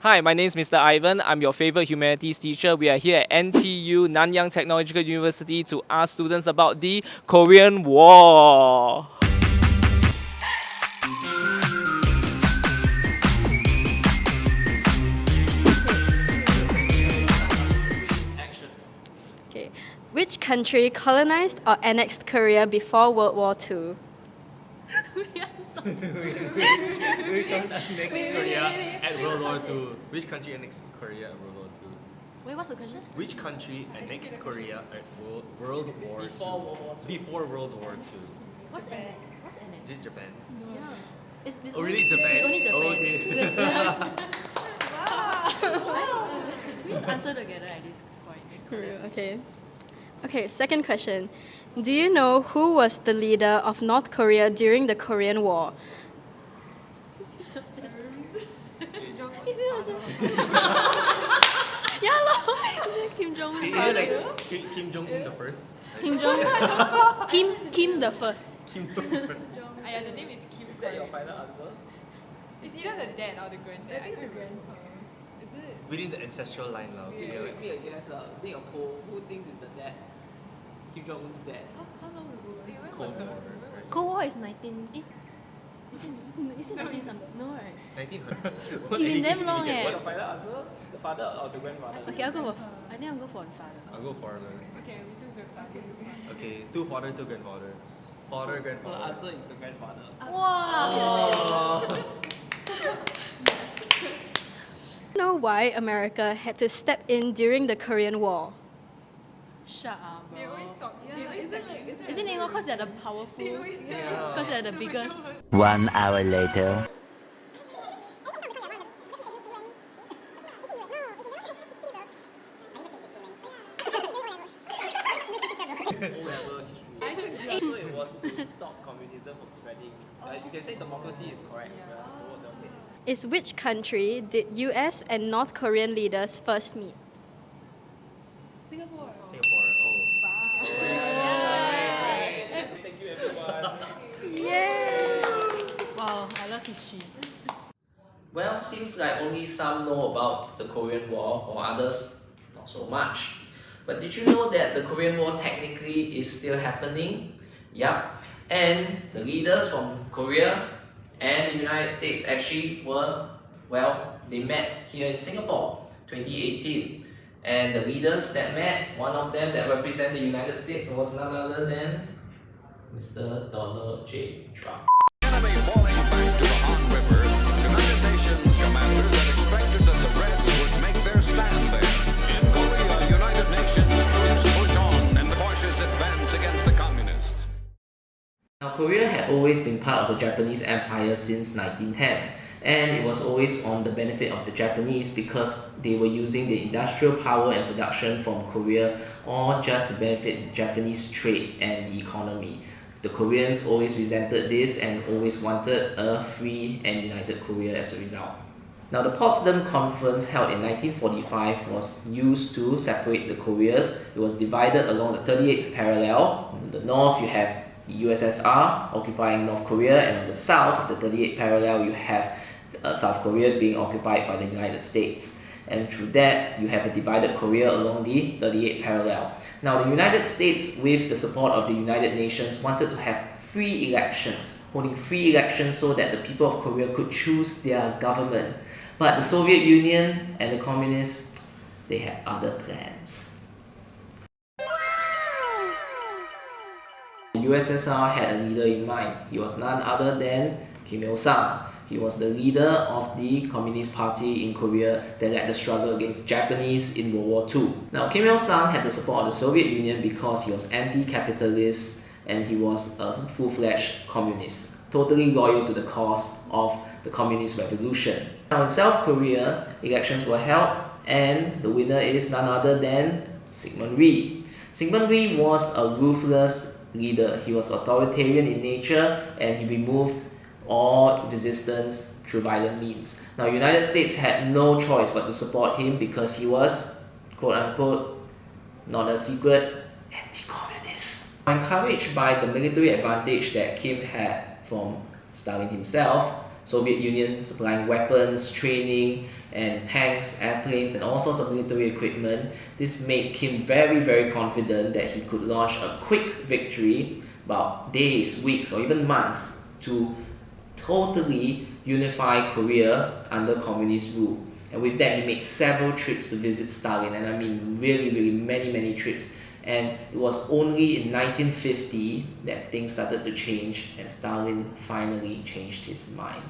Hi, my name is Mr. Ivan. I'm your favorite humanities teacher. We are here at NTU, Nanyang Technological University, to ask students about the Korean War. Okay. Which country colonized or annexed Korea before World War II? Which one annexed Korea at World War II? Which country annexed Korea at World War II? Wait, what's the question? Which country annexed Korea at World War II? Before World War II. What's NX? What's NX? This is Japan. Yeah. It's Oh, really? Japan? It's only Japan. Oh, okay. Wow. We just answer together at this point. Okay. Okay, second question. Do you know who was the leader of North Korea during the Korean War? Is it not just... Yeah, lol. Kim Jong-un's Is it father. like Kim Jong-un the first? Kim Jong Kim the first. Kim Jong-un. The name is Kim. Is that your final answer? It's either the dad or the granddad. I think it's the grandpa. Is it? Within the ancestral line now. Okay, Wait, me a guess. Being a poll, who thinks is the dad? Kim Jong-un's dad. How long ago? When Cold was the War. Cold War is 19... Is it 19 something? No, right? 1900. It's been damn long, What's eh. your final answer? The father or the grandfather? Okay, I'll go for... I think I'll go for the father. I'll go father. Okay, we do the okay. Okay, two father, two grandfather. Father, So the grandfather. answer is the grandfather. Wow! Know why America had to step in during the Korean War? Shut up, bro. They always talk. Yeah, Isn't Isn't it because they're the powerful? They always tell you. Because they're the biggest. 1 hour later. O-level history. So it was to stop communism from spreading. You can say democracy is correct as well. Is which country did US and North Korean leaders first meet? Singapore. Singapore. Oh. Thank you everyone. Wow, I love history. Well, seems like only some know about the Korean War, or others not so much. But did you know that the Korean War technically is still happening? Yup. And the leaders from Korea and the United States actually were, well, they met here in Singapore, 2018. And the leaders that met, one of them that represent the United States was none other than Mr. Donald J. Trump. Enemy falling back to the Han River, United Nations commanders had expected that the Reds would make their stand there. In Korea, United Nations troops push on and cautious advance against the communists. Now, Korea had always been part of the Japanese Empire since 1910, and it was always on the benefit of the Japanese because they were using the industrial power and production from Korea all just to benefit the Japanese trade and the economy. The Koreans always resented this and always wanted a free and united Korea as a result. Now, the Potsdam Conference held in 1945 was used to separate the Koreas. It was divided along the 38th parallel. On the north, you have the USSR occupying North Korea, and on the south, the 38th parallel, you have South Korea being occupied by the United States. And through that, you have a divided Korea along the 38th parallel. Now, the United States, with the support of the United Nations, wanted to have free elections, holding free elections so that the people of Korea could choose their government. But the Soviet Union and the communists, they had other plans. The USSR had a leader in mind. He was none other than Kim Il-sung. He was the leader of the Communist Party in Korea that led the struggle against Japanese in World War II. Now, Kim Il-sung had the support of the Soviet Union because he was anti-capitalist and he was a full-fledged communist, totally loyal to the cause of the Communist Revolution. Now, in South Korea, elections were held and the winner is none other than Syngman Rhee. Syngman Rhee was a ruthless leader. He was authoritarian in nature and he removed all resistance through violent means. Now, United States had no choice but to support him because he was, quote-unquote, not a secret, anti-communist. Encouraged by the military advantage that Kim had from Stalin himself, Soviet Union supplying weapons, training, and tanks, airplanes, and all sorts of military equipment. This made Kim very, very confident that he could launch a quick victory, about days, weeks, or even months, to totally unify Korea under communist rule. And with that, he made several trips to visit Stalin, and I mean really, really many trips. And it was only in 1950 that things started to change and Stalin finally changed his mind.